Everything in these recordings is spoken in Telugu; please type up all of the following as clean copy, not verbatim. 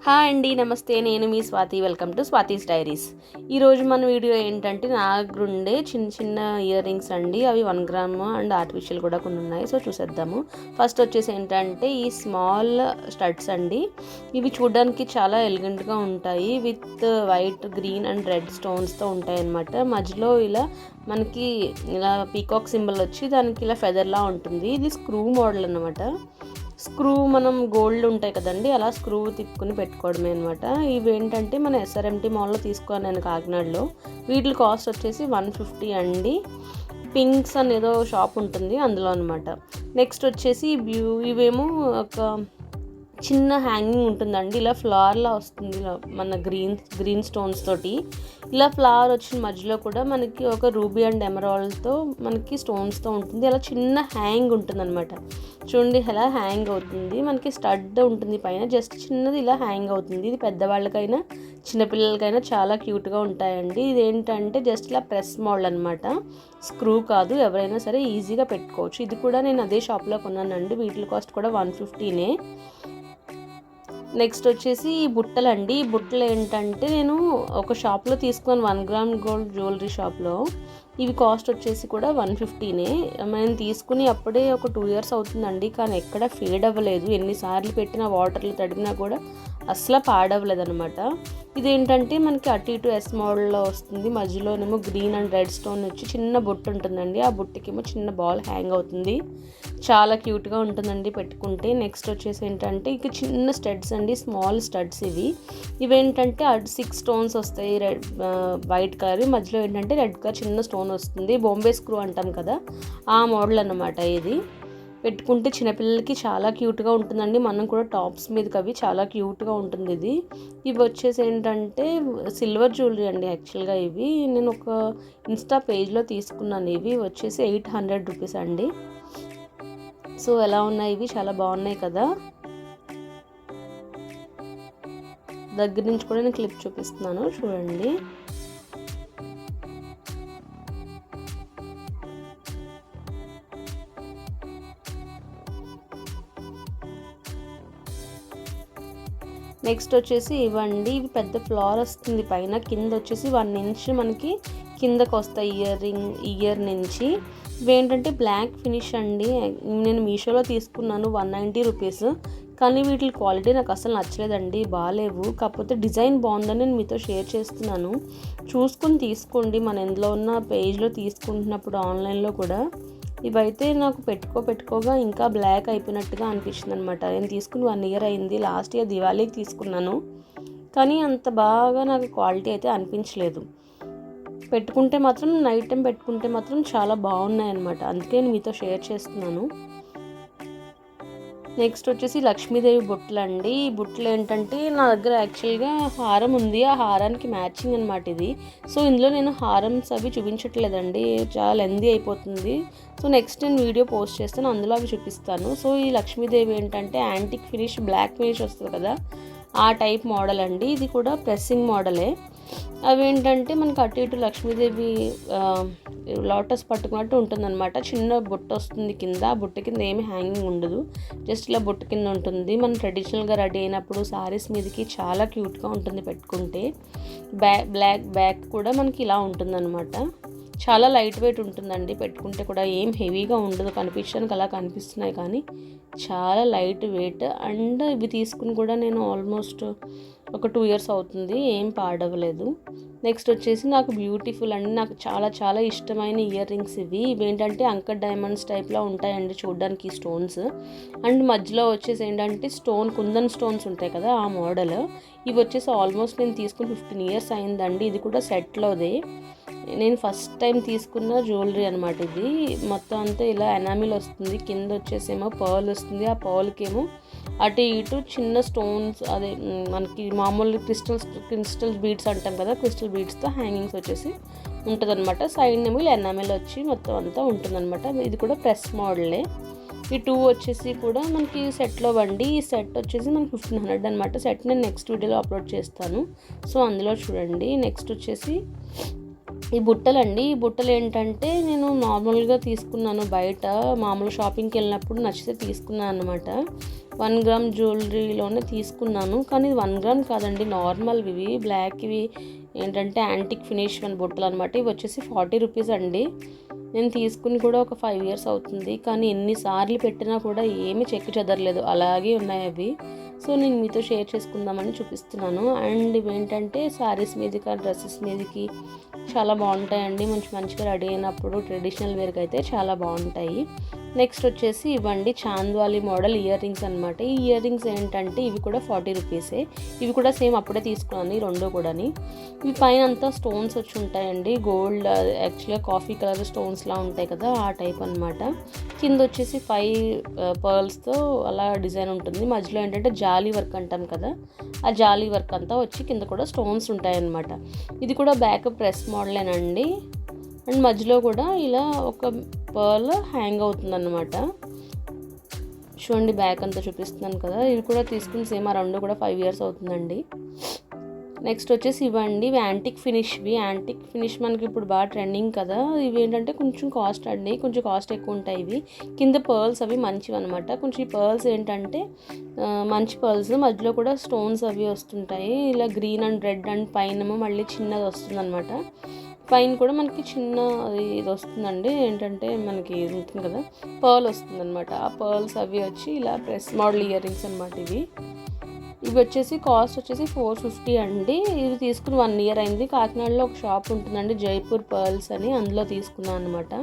హాయ్ అండి, నమస్తే. నేను మీ Swathi. Welcome to Swathi's diaries. ఈరోజు మన వీడియో ఏంటంటే నా దగ్గర ఉండే చిన్న చిన్న ఇయర్ రింగ్స్ అండి. అవి 1 గ్రామ్ అండ్ ఆర్టిఫిషియల్ కూడా కొన్ని ఉన్నాయి. సో చూసేద్దాము. ఫస్ట్ వచ్చేసి ఏంటంటే ఈ స్మాల్ స్టడ్స్ అండి. ఇవి చూడడానికి చాలా ఎలిగెంట్గా ఉంటాయి. With white, green and red స్టోన్స్తో ఉంటాయి అన్నమాట. మధ్యలో ఇలా మనకి ఇలా పీకాక్ సింబల్ వచ్చి దానికి ఇలా ఫెదర్లా ఉంటుంది. ఇది స్క్రూ మోడల్ అన్నమాట. స్క్రూ మనం గోల్డ్ ఉంటాయి కదండి, అలా స్క్రూ తిప్పుకుని పెట్టుకోవడమే అనమాట. ఇవి ఏంటంటే మన SRMT మాల్లో తీసుకున్నాను నేను కాకినాడలో. వీటి కాస్ట్ వచ్చేసి 150 అండి. పింక్స్ అనేదో షాప్ ఉంటుంది అందులో అనమాట. నెక్స్ట్ వచ్చేసి ఇవేమో ఒక చిన్న హ్యాంగింగ్ ఉంటుందండి. ఇలా ఫ్లవర్లా వస్తుంది, ఇలా మన గ్రీన్ స్టోన్స్ తోటి ఇలా ఫ్లవర్ వచ్చిన మధ్యలో కూడా మనకి ఒక రూబీ అండ్ ఎమరాల్డ్తో మనకి స్టోన్స్తో ఉంటుంది. అలా చిన్న హ్యాంగ్ ఉంటుంది అనమాట. చూడండి ఎలా హ్యాంగ్ అవుతుంది. మనకి స్టడ్ ఉంటుంది పైన, జస్ట్ చిన్నది ఇలా హ్యాంగ్ అవుతుంది. ఇది పెద్దవాళ్ళకైనా చిన్నపిల్లలకైనా చాలా క్యూట్గా ఉంటాయండి. ఇదేంటంటే జస్ట్ ఇలా ప్రెస్ మోడల్ అనమాట, స్క్రూ కాదు. ఎవరైనా సరే ఈజీగా పెట్టుకోవచ్చు. ఇది కూడా నేను అదే షాప్లో కొన్నానండి. వీటి కాస్ట్ కూడా 150నే. నెక్స్ట్ వచ్చేసి ఈ బుట్టలు అండి. ఈ బుట్టలు ఏంటంటే నేను ఒక షాప్లో తీసుకున్నాను, 1 గ్రామ్ గోల్డ్ జ్యువెలరీ షాప్లో. ఇవి కాస్ట్ వచ్చేసి కూడా 150నే. నేను తీసుకుని అప్పుడే ఒక 2 years అవుతుందండి, కానీ ఎక్కడ ఫేడ్ అవ్వలేదు. ఎన్నిసార్లు పెట్టినా వాటర్లు తడిగినా కూడా అసలు పాడవ్వలేదు అనమాట. ఇదేంటంటే మనకి అటు ఇటు S మోడల్లో వస్తుంది. మధ్యలోనేమో గ్రీన్ అండ్ రెడ్ స్టోన్ వచ్చి చిన్న బుట్ట ఉంటుందండి. ఆ బుట్టకేమో చిన్న బాల్ హ్యాంగ్ అవుతుంది. చాలా క్యూట్గా ఉంటుందండి పెట్టుకుంటే. నెక్స్ట్ వచ్చేసి ఏంటంటే ఇక చిన్న స్టడ్స్ అండి, స్మాల్ స్టడ్స్. ఇవేంటంటే 6 స్టోన్స్ వస్తాయి, రెడ్ వైట్ కలర్. మధ్యలో ఏంటంటే రెడ్ కలర్ చిన్న స్టోన్ వస్తుంది. బాంబే స్క్రూ అంటాం కదా, ఆ మోడల్ అన్నమాట. ఇది పెట్టుకుంటే చిన్నపిల్లలకి చాలా క్యూట్గా ఉంటుందండి. మనం కూడా టాప్స్ మీదకి అవి చాలా క్యూట్గా ఉంటుంది. ఇవి వచ్చేసి ఏంటంటే సిల్వర్ జ్యువెలరీ అండి. యాక్చువల్గా ఇవి నేను ఒక ఇన్స్టా పేజ్లో తీసుకున్నాను. ఇవి వచ్చేసి 800 రూపీస్ అండి. సో ఎలా ఉన్నాయి ఇవి? చాలా బాగున్నాయి కదా. దగ్గర నుంచి కూడా నేను క్లిప్ చూపిస్తున్నాను, చూడండి. నెక్స్ట్ వచ్చేసి ఇవ్వండి. ఇవి పెద్ద ఫ్లవర్ వస్తుంది పైన, కింద వచ్చేసి 1 ఇంచ్ మనకి కిందకు వస్తాయి ఇయర్ నుంచి. ఇవేంటంటే బ్లాక్ ఫినిష్ అండి. నేను మీషోలో తీసుకున్నాను, 190 రూపీస్. కానీ వీటి క్వాలిటీ నాకు అసలు నచ్చలేదండి, బాగాలేవు. కాకపోతే డిజైన్ బాగుందని నేను మీతో షేర్ చేస్తున్నాను. చూసుకుని తీసుకోండి. మన ఎందులో ఉన్న పేజ్లో తీసుకుంటున్నప్పుడు ఆన్లైన్లో కూడా. ఇవైతే నాకు పెట్టుకోగా ఇంకా బ్లాక్ అయిపోయినట్టుగా అనిపించింది అనమాట. నేను తీసుకుని 1 year అయింది. లాస్ట్ ఇయర్ దివాళీకి తీసుకున్నాను, కానీ అంత బాగా నాకు క్వాలిటీ అయితే అనిపించలేదు. పెట్టుకుంటే మాత్రం నైట్ టైం పెట్టుకుంటే మాత్రం చాలా బాగున్నాయి అనమాట. అందుకే నేను మీతో షేర్ చేస్తున్నాను. నెక్స్ట్ వచ్చేసి లక్ష్మీదేవి బుట్టలు అండి. ఈ బుట్టలు ఏంటంటే నా దగ్గర యాక్చువల్గా హారం ఉంది, ఆ హారానికి మ్యాచింగ్ అనమాట ఇది. సో ఇందులో నేను హారమ్స్ అవి చూపించట్లేదండి, చాలా లెందీ అయిపోతుంది. సో నెక్స్ట్ నేను వీడియో పోస్ట్ చేస్తాను, అందులో అవి చూపిస్తాను. సో ఈ లక్ష్మీదేవి ఏంటంటే యాంటిక్ ఫినిష్, బ్లాక్ ఫినిష్ వస్తుంది కదా, ఆ టైప్ మోడల్ అండి. ఇది కూడా ప్రెస్సింగ్ మోడలే. అవి ఏంటంటే మనకు అటు ఇటు లక్ష్మీదేవి లోటస్ పట్టుకున్నట్టు ఉంటుందన్నమాట. చిన్న బుట్ట వస్తుంది కింద. ఆ బుట్ట కింద ఏమి హ్యాంగింగ్ ఉండదు, జస్ట్ ఇలా బుట్ట కింద ఉంటుంది. మనం ట్రెడిషనల్గా రెడీ అయినప్పుడు శారీస్ మీదకి చాలా క్యూట్గా ఉంటుంది పెట్టుకుంటే. బ్లాక్ బ్యాక్ కూడా మనకి ఇలా ఉంటుందన్నమాట. చాలా లైట్ వెయిట్ ఉంటుందండి పెట్టుకుంటే కూడా, ఏం హెవీగా ఉండదు. కనిపించడానికి అలా కనిపిస్తున్నాయి కానీ చాలా లైట్ వెయిట్. అండ్ ఇవి తీసుకుని కూడా నేను ఆల్మోస్ట్ ఒక 2 years అవుతుంది, ఏం పాడవలేదు. నెక్స్ట్ వచ్చేసి నాకు బ్యూటిఫుల్ అండి, నాకు చాలా చాలా ఇష్టమైన ఇయర్ రింగ్స్ ఇవేంటంటే అంకర్ డైమండ్స్ టైప్లో ఉంటాయండి చూడడానికి స్టోన్స్. అండ్ మధ్యలో వచ్చేసి ఏంటంటే కుందన్ స్టోన్స్ ఉంటాయి కదా, ఆ మోడల్. ఇవి వచ్చేసి ఆల్మోస్ట్ నేను తీసుకుని 15 years అయిందండి. ఇది కూడా సెట్లోదే. నేను ఫస్ట్ టైం తీసుకున్న జ్యువెలరీ అనమాట ఇది. మొత్తం అంతా ఇలా ఎనామిల్ వస్తుంది, కింద వచ్చేసేమో పర్ల్ వస్తుంది. ఆ పర్ల్కేమో అటు ఇటు చిన్న స్టోన్స్, అదే మనకి మామూలు క్రిస్టల్ బీడ్స్ అంటాం కదా, క్రిస్టల్ బీడ్స్తో హ్యాంగింగ్స్ వచ్చేసి ఉంటుందన్నమాట. సైడ్ ఏమో ఇలా ఎనామిల్ వచ్చి మొత్తం అంతా ఉంటుందన్నమాట. ఇది కూడా ప్రెస్ మోడలే. ఈ 2 వచ్చేసి కూడా మనకి సెట్లో బండి. ఈ సెట్ వచ్చేసి మనకి 1500 అనమాట. సెట్ నేను నెక్స్ట్ వీడియోలో అప్లోడ్ చేస్తాను, సో అందులో చూడండి. నెక్స్ట్ వచ్చేసి ఈ బుట్టలు అండి. ఈ బుట్టలు ఏంటంటే నేను నార్మల్గా తీసుకున్నాను, బయట మామూలు షాపింగ్కి వెళ్ళినప్పుడు నచ్చితే తీసుకున్నాను అనమాట. 1 గ్రామ్ జ్యువెలరీలోనే తీసుకున్నాను. కానీ ఇది 1 గ్రామ్ కాదండి, నార్మల్ ఇవి బ్లాక్ ఇవి ఏంటంటే యాంటిక్ ఫినిష్ అని బొట్టలు అనమాట. ఇవి వచ్చేసి 40 రూపీస్ అండి. నేను తీసుకుని కూడా ఒక 5 ఇయర్స్ అవుతుంది, కానీ ఎన్నిసార్లు పెట్టినా కూడా ఏమీ చెక్కు చెదరలేదు, అలాగే ఉన్నాయి అవి. సో నేను మీతో షేర్ చేసుకుందామని చూపిస్తున్నాను. అండ్ ఇవేంటంటే శారీస్ మీదకి డ్రెస్సెస్ మీదకి చాలా బాగుంటాయండి. మంచిగా రెడీ అయినప్పుడు ట్రెడిషనల్ వేర్కి అయితే చాలా బాగుంటాయి. నెక్స్ట్ వచ్చేసి ఇవ్వండి చాంద్వాలి మోడల్ ఇయర్ రింగ్స్ అనమాట. ఈ ఇయర్ రింగ్స్ ఏంటంటే ఇవి కూడా 40 రూపీసే. ఇవి కూడా సేమ్ అప్పుడే తీసుకున్నాను, ఈ రెండు కూడాని. ఇవి పైన అంతా స్టోన్స్ వచ్చి ఉంటాయండి, గోల్డ్ యాక్చువల్గా కాఫీ కలర్ స్టోన్స్లా ఉంటాయి కదా, ఆ టైప్ అనమాట. కింద వచ్చేసి 5 పర్ల్స్తో అలా డిజైన్ ఉంటుంది. మధ్యలో ఏంటంటే జాలీ వర్క్ అంటాం కదా, ఆ జాలీ వర్క్ అంతా వచ్చి కింద కూడా స్టోన్స్ ఉంటాయన్నమాట. ఇది కూడా బ్యాక్ ప్రెస్ మోడలేనండి. అండ్ మధ్యలో కూడా ఇలా ఒక పర్ల్ హ్యాంగ్ అవుతుందన్నమాట. చూడండి బ్యాక్ అంతా చూపిస్తున్నాను కదా. ఇవి కూడా తీసుకుని సేమ్ ఆ రెండు కూడా 5 ఇయర్స్ అవుతుందండి. నెక్స్ట్ వచ్చేసి ఇవ్వండి, ఇవి యాంటిక్ ఫినిష్వి. యాంటిక్ ఫినిష్ మనకి ఇప్పుడు బాగా ట్రెండింగ్ కదా. ఇవి ఏంటంటే కొంచెం కాస్ట్ అండి, కొంచెం కాస్ట్ ఎక్కువ ఉంటాయి ఇవి. కింద పర్ల్స్ అవి మంచివి అనమాట. కొంచెం ఈ పర్ల్స్ ఏంటంటే మంచి పర్ల్స్, మధ్యలో కూడా స్టోన్స్ అవి వస్తుంటాయి, ఇలా గ్రీన్ అండ్ రెడ్ అండ్ పైన మళ్ళీ చిన్నది వస్తుంది అనమాట. పైన కూడా మనకి చిన్న ఇది వస్తుందండి, ఏంటంటే మనకి ఉంటుంది కదా పర్ల్ వస్తుంది అనమాట. ఆ పర్ల్స్ అవి వచ్చి ఇలా ప్రెస్ మోడల్ ఇయర్ రింగ్స్ అనమాట. ఇవి వచ్చేసి కాస్ట్ వచ్చేసి 450 అండి. ఇది తీసుకుని 1 ఇయర్ అయింది. కాకినాడలో ఒక షాప్ ఉంటుందండి, జైపూర్ పర్ల్స్ అని, అందులో తీసుకున్నాను అనమాట.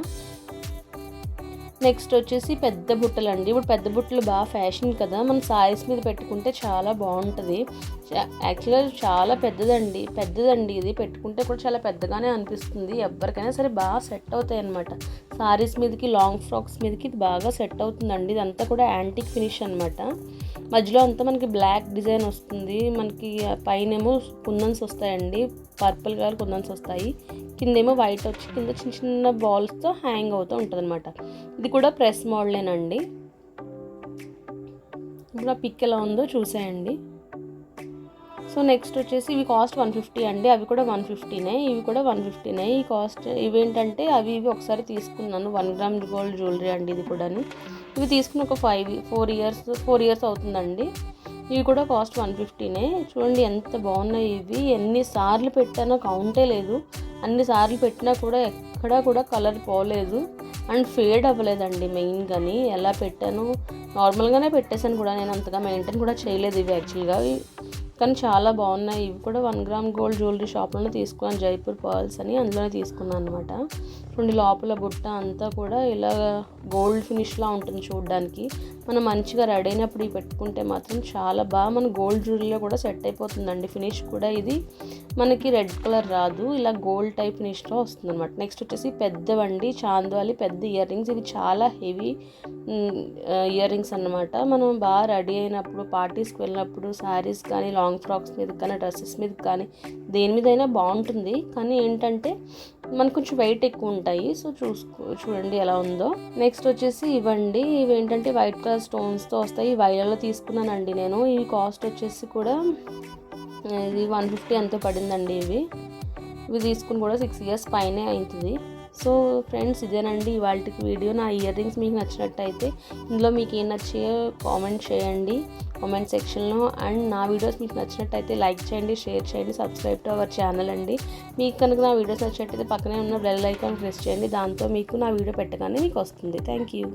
నెక్స్ట్ వచ్చేసి పెద్ద బుట్టలు అండి. ఇప్పుడు పెద్ద బుట్టలు బాగా ఫ్యాషన్ కదా, మనం సారీస్ మీద పెట్టుకుంటే చాలా బాగుంటుంది. యాక్చువల్గా చాలా పెద్దదండి ఇది. పెట్టుకుంటే కూడా చాలా పెద్దగానే అనిపిస్తుంది. ఎవరికైనా సరే బాగా సెట్ అవుతాయి అనమాట. సారీస్ మీదకి, లాంగ్ ఫ్రాక్స్ మీదకి ఇది బాగా సెట్ అవుతుందండి. ఇదంతా కూడా యాంటిక్ ఫినిష్ అనమాట. మధ్యలో అంతా మనకి బ్లాక్ డిజైన్ వస్తుంది. మనకి పైనేమో కుందన్స్ వస్తాయండి, పర్పుల్ కలర్ కుందన్స్ వస్తాయి. కిందేమో వైట్ వచ్చి కింద చిన్న చిన్న బాల్స్తో హ్యాంగ్ అవుతూ ఉంటుంది అనమాట. ఇది కూడా ప్రెస్ మోడలేనండి. ఇప్పుడు ఆ పిక్ ఎలా ఉందో చూసేయండి. సో నెక్స్ట్ వచ్చేసి ఇవి కాస్ట్ 150 అండి. అవి కూడా 150నే, ఇవి కూడా 150నే. ఈ కాస్ట్ ఇవేంటంటే ఇవి ఒకసారి తీసుకున్నాను. 1 గ్రామ్ గోల్డ్ జ్యువెలరీ అండి ఇది కూడా. ఇవి తీసుకుని ఒక 4 ఇయర్స్ అవుతుందండి. ఇవి కూడా కాస్ట్ 150నే. చూడండి ఎంత బాగున్నాయి ఇవి. ఎన్నిసార్లు పెట్టానో కౌంటే లేదు. అన్నిసార్లు పెట్టినా కూడా ఎక్కడా కూడా కలర్ పోలేదు అండ్ ఫేడ్ అవ్వలేదండి. మెయిన్గాని ఎలా పెట్టాను, నార్మల్గానే పెట్టేశాను కూడా, నేను అంతగా మెయింటైన్ కూడా చేయలేదు ఇవి యాక్చువల్గా. కానీ చాలా బాగున్నాయి. ఇవి కూడా 1 గ్రామ్ గోల్డ్ జ్యువెలరీ షాప్లోనే తీసుకున్నాను, జైపూర్ పర్ల్స్ అని, అందులోనే తీసుకున్నాను అనమాట. చూడండి లోపల బుట్ట అంతా కూడా ఇలా గోల్డ్ ఫినిష్లా ఉంటుంది చూడడానికి. మనం మంచిగా రెడీ అయినప్పుడు ఇవి పెట్టుకుంటే మాత్రం చాలా బాగా మన గోల్డ్ జ్యువెలరీలో కూడా సెట్ అయిపోతుందండి. ఫినిష్ కూడా ఇది మనకి రెడ్ కలర్ రాదు, ఇలా గోల్డ్ టైప్ ఫినిష్లో వస్తుంది అనమాట. నెక్స్ట్ వచ్చేసి పెద్దవండి, చాంద్వాలి పెద్ద ఇయర్ రింగ్స్. ఇవి చాలా హెవీ ఇయర్ రింగ్స్ అనమాట. మనం బాగా రెడీ అయినప్పుడు, పార్టీస్కి వెళ్ళినప్పుడు, శారీస్ కానీ, లాంగ్ ఫ్రాక్స్ మీద కానీ, డ్రెస్సెస్ మీద కానీ, దేని మీద అయినా బాగుంటుంది. కానీ ఏంటంటే మనకు కొంచెం వెయిట్ ఎక్కువ ఉంటాయి. సో చూడండి ఎలా ఉందో. నెక్స్ట్ వచ్చేసి ఇవ్వండి, ఇవి ఏంటంటే వైట్ కలర్ స్టోన్స్తో వస్తాయి. వైలలో తీసుకున్నానండి నేను. ఇవి కాస్ట్ వచ్చేసి కూడా ఇది 150 ఎంతో పడిందండి. ఇవి తీసుకుని కూడా 6 ఇయర్స్ పైనే అవుతుంది. సో ఫ్రెండ్స్, ఇదేనండి ఇవాళకి వీడియో. నా ఇయర్ రింగ్స్ మీకు నచ్చినట్టయితే ఇందులో మీకు ఏం నచ్చాయో కామెంట్ చేయండి కామెంట్ సెక్షన్లో. అండ్ నా వీడియోస్ మీకు నచ్చినట్టయితే లైక్ చేయండి, షేర్ చేయండి, సబ్స్క్రైబ్ టు అవర్ ఛానల్ అండి. మీకు కనుక నా వీడియోస్ నచ్చినట్టయితే పక్కనే ఉన్న బెల్ ఐకాన్ ప్రెస్ చేయండి. దాంతో మీకు నా వీడియో పెట్టగానే మీకు వస్తుంది. Thank you.